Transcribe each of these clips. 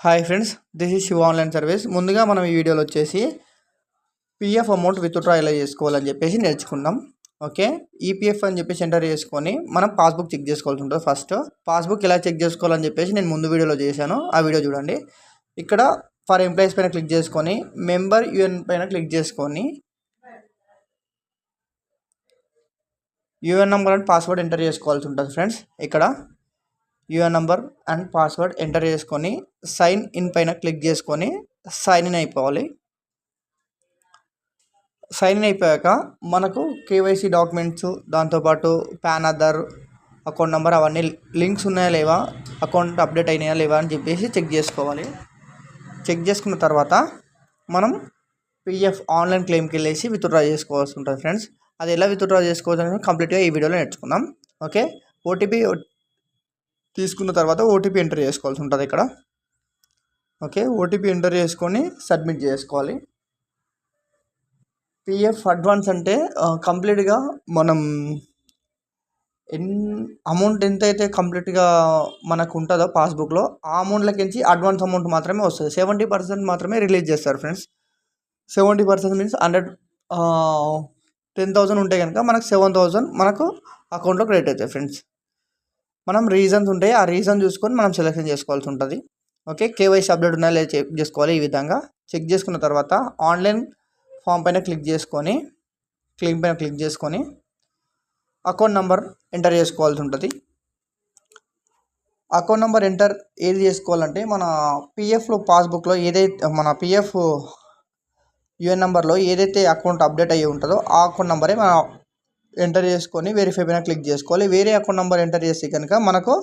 Hi friends, this is Shiva online service. ముందుగా మనం ఈ వీడియోలో వచ్చేసి పిఎఫ్ అమౌంట్ విత్డ్రా ఎలా చేసుకోవాలని చెప్పేసి నేర్చుకుందాం. ఓకే, ఈపీఎఫ్ అని చెప్పేసి ఎంటర్ చేసుకొని మనం పాస్బుక్ చెక్ చేసుకోవాల్సి ఉంటుంది. ఫస్ట్ పాస్బుక్ ఎలా చెక్ చేసుకోవాలని చెప్పేసి నేను ముందు వీడియోలో చేశాను, ఆ వీడియో చూడండి. ఇక్కడ ఫర్ ఎంప్లాయీస్ పైన క్లిక్ చేసుకొని మెంబర్ యూఎన్ పైన క్లిక్ చేసుకొని UAN number and password enter చేసుకోవాల్సి ఉంటుంది. ఫ్రెండ్స్, ఇక్కడ UAN number and password enter చేసుకొని సైన్ ఇన్ పైన క్లిక్ చేసుకొని సైన్ ఇన్ అయిపోవాలి. సైన్ ఇన్ అయిపోయాక మనకు కేవైసీ డాక్యుమెంట్స్, దాంతోపాటు పాన్, ఆధార్, అకౌంట్ నెంబర్ అవన్నీ లింక్స్ ఉన్నాయా లేవా, అకౌంట్ అప్డేట్ అయినాయా లేవా అని చెప్పేసి చెక్ చేసుకోవాలి. చెక్ చేసుకున్న తర్వాత మనం పిఎఫ్ ఆన్లైన్ క్లెయిమ్కి వెళ్ళేసి విత్డ్రా చేసుకోవాల్సి ఉంటుంది. ఫ్రెండ్స్, అది ఎలా విత్డ్రా చేసుకోవాలని కంప్లీట్గా ఈ వీడియోలో నేర్చుకుందాం. ఓకే, ఓటీపీ తీసుకున్న తర్వాత ఓటీపీ ఎంటర్ చేసుకోవాల్సి ఉంటుంది ఇక్కడ. ఓకే, ఓటీపీ ఎంటర్ చేసుకొని సబ్మిట్ చేసుకోవాలి. పిఎఫ్ అడ్వాన్స్ అంటే కంప్లీట్గా మనం అమౌంట్ ఎంతైతే కంప్లీట్గా మనకు ఉంటుందో పాస్బుక్లో ఆ అమౌంట్లకించి అడ్వాన్స్ అమౌంట్ మాత్రమే వస్తుంది. 70% మాత్రమే రిలీజ్ చేస్తారు. ఫ్రెండ్స్, 70% మీన్స్ 10,000 ఉంటే కనుక మనకు 7,000 మనకు అకౌంట్లో క్రెడిట్ అవుతాయి. ఫ్రెండ్స్, మనం రీజన్స్ ఉంటాయి, ఆ రీజన్ చూసుకొని మనం సెలెక్షన్ చేసుకోవాల్సి ఉంటుంది. ఓకే, కేవైసీ అప్డేట్ ఉన్నాయా లేదా చెక్ చేసుకోవాలి. ఈ విధంగా చెక్ చేసుకున్న తర్వాత ఆన్లైన్ ఫామ్ పైన క్లిక్ చేసుకొని క్లెయిమ్ పైన క్లిక్ చేసుకొని అకౌంట్ నెంబర్ ఎంటర్ చేసుకోవాల్సి ఉంటుంది. అకౌంట్ నెంబర్ ఎంటర్ ఏది చేసుకోవాలంటే మన పిఎఫ్లో పాస్బుక్లో ఏదైతే మన పిఎఫ్ యూఎన్ నెంబర్లో ఏదైతే అకౌంట్ అప్డేట్ అయ్యి ఉంటుందో ఆ అకౌంట్ నెంబరే మన ఎంటర్ చేసుకొని వెరిఫై పైన క్లిక్ చేసుకోవాలి. వేరే అకౌంట్ నెంబర్ ఎంటర్ చేస్తే కనుక మనకు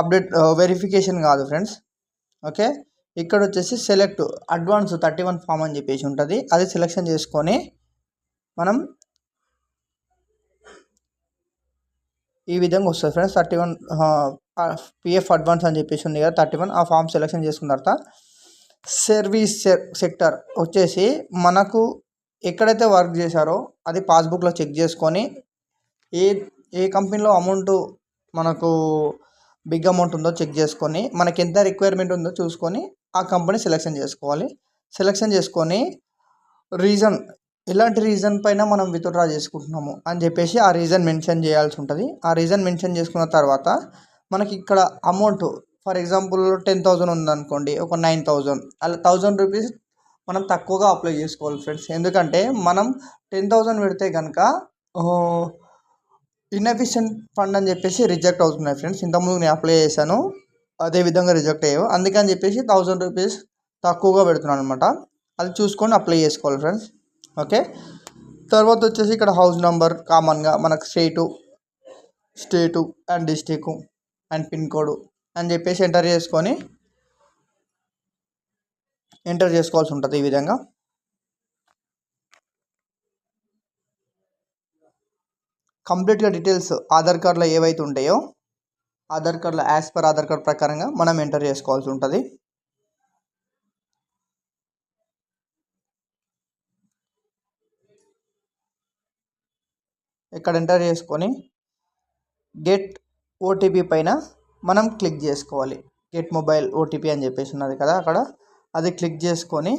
అప్డేట్ వెరిఫికేషన్ కాదు. ఫ్రెండ్స్, ఓకే, ఇక్కడ వచ్చేసి సెలెక్ట్ అడ్వాన్స్ 31 ఫామ్ అని చెప్పేసి ఉంటుంది, అది సెలెక్షన్ చేసుకొని మనం ఈ విధంగా వస్తుంది. ఫ్రెండ్స్, 31 పిఎఫ్ అడ్వాన్స్ అని చెప్పేసి ఉంది కదా 31, ఆ ఫామ్ సెలెక్షన్ చేసుకున్న తర్వాత సర్వీస్ సెక్టర్ వచ్చేసి మనకు ఎక్కడైతే వర్క్ చేశారో అది పాస్బుక్లో చెక్ చేసుకొని ఏ కంపెనీలో అమౌంట్ మనకు బిగ్ అమౌంట్ ఉందో చెక్ చేసుకొని మనకి ఎంత రిక్వైర్మెంట్ ఉందో చూసుకొని ఆ కంపెనీ సెలెక్షన్ చేసుకోవాలి. సెలెక్షన్ చేసుకొని రీజన్, ఎలాంటి రీజన్ పైన మనం విత్డ్రా చేసుకుంటున్నాము అని చెప్పేసి ఆ రీజన్ మెన్షన్ చేయాల్సి ఉంటుంది. ఆ రీజన్ మెన్షన్ చేసుకున్న తర్వాత మనకి ఇక్కడ అమౌంట్ ఫర్ ఎగ్జాంపుల్ 10,000 ఉందనుకోండి, ఒక 9,000 అలా 1,000 రూపీస్ మనం తక్కువగా అప్లై చేసుకోవాలి. ఫ్రెండ్స్, ఎందుకంటే మనం 10,000 పెడితే కనుక ఇన్ఎఫిషియెంట్ ఫండ్ అని చెప్పేసి రిజెక్ట్ అవుతున్నాయి. ఫ్రెండ్స్, ఇంతకుముందు నేను అప్లై చేశాను, అదేవిధంగా రిజెక్ట్ అయ్యావు, అందుకని చెప్పేసి 1,000 రూపీస్ తక్కువగా పెడుతున్నాను అనమాట. అది చూసుకొని అప్లై చేసుకోవాలి. ఫ్రెండ్స్, ఓకే, తర్వాత వచ్చేసి ఇక్కడ హౌస్ నెంబర్ కామన్గా మనకు state and district and pin code అని చెప్పేసి ఎంటర్ చేసుకోవాల్సి ఉంటుంది. ఈ విధంగా కంప్లీట్గా డీటెయిల్స్ ఆధార్ కార్డులో ఏవైతే ఉంటాయో ఆధార్ కార్డులో యాజ్ పర్ ఆధార్ కార్డ్ ప్రకారంగా మనం ఎంటర్ చేసుకోవాల్సి ఉంటుంది. ఇక్కడ ఎంటర్ చేసుకొని గెట్ ఓటీపీ పైన మనం క్లిక్ చేసుకోవాలి. గెట్ మొబైల్ ఓటీపీ అని చెప్పేసి ఉన్నది కదా అక్కడ, అది క్లిక్ చేసుకొని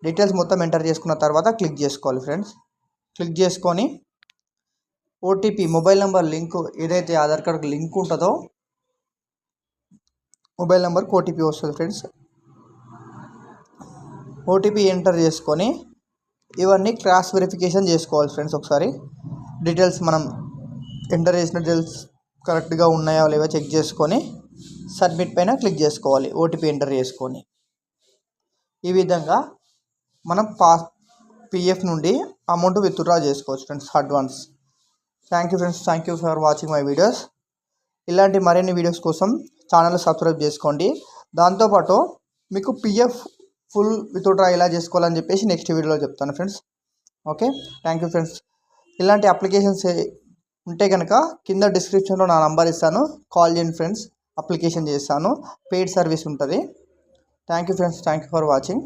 డీటెయిల్స్ మొత్తం ఎంటర్ చేసుకున్న తర్వాత క్లిక్ చేసుకోవాలి. ఫ్రెండ్స్, క్లిక్ చేసుకొని ఓటీపీ మొబైల్ నెంబర్ లింక్ ఏదైతే ఆధార్ కార్డుకి లింక్ ఉంటుందో మొబైల్ నెంబర్కి ఓటీపీ వస్తుంది. ఫ్రెండ్స్, ఓటీపీ ఎంటర్ చేసుకొని ఇవన్నీ క్రాస్ వెరిఫికేషన్ చేసుకోవాలి. ఫ్రెండ్స్, ఒకసారి డీటెయిల్స్ మనం ఎంటర్ చేసిన డీటెయిల్స్ కరెక్ట్గా ఉన్నాయా లేవో చెక్ చేసుకొని సబ్మిట్ పైన క్లిక్ చేసుకోవాలి. ఓటీపీ ఎంటర్ చేసుకొని ఈ విధంగా మనం పిఎఫ్ నుండి అమౌంట్ విత్డ్రా చేసుకోవచ్చు. Friends, advance. Thank you friends, thank you for watching my videos. ఇలాంటి మరిన్ని వీడియోస్ కోసం ఛానల్ సబ్స్క్రైబ్ చేసుకోండి. దాంతోపాటు మీకు పిఎఫ్ ఫుల్ విత్డ్రా ఎలా చేసుకోవాలని చెప్పేసి నెక్స్ట్ వీడియోలో చెప్తాను. Friends, okay, thank you friends. ఇలాంటి అప్లికేషన్స్ ఉంటే కనుక కింద డిస్క్రిప్షన్లో నా నంబర్ ఇస్తాను, కాల్ చేయండి. ఫ్రెండ్స్, అప్లికేషన్ చేస్తాను, పెయిడ్ సర్వీస్ ఉంటుంది. Thank you friends, thank you for watching.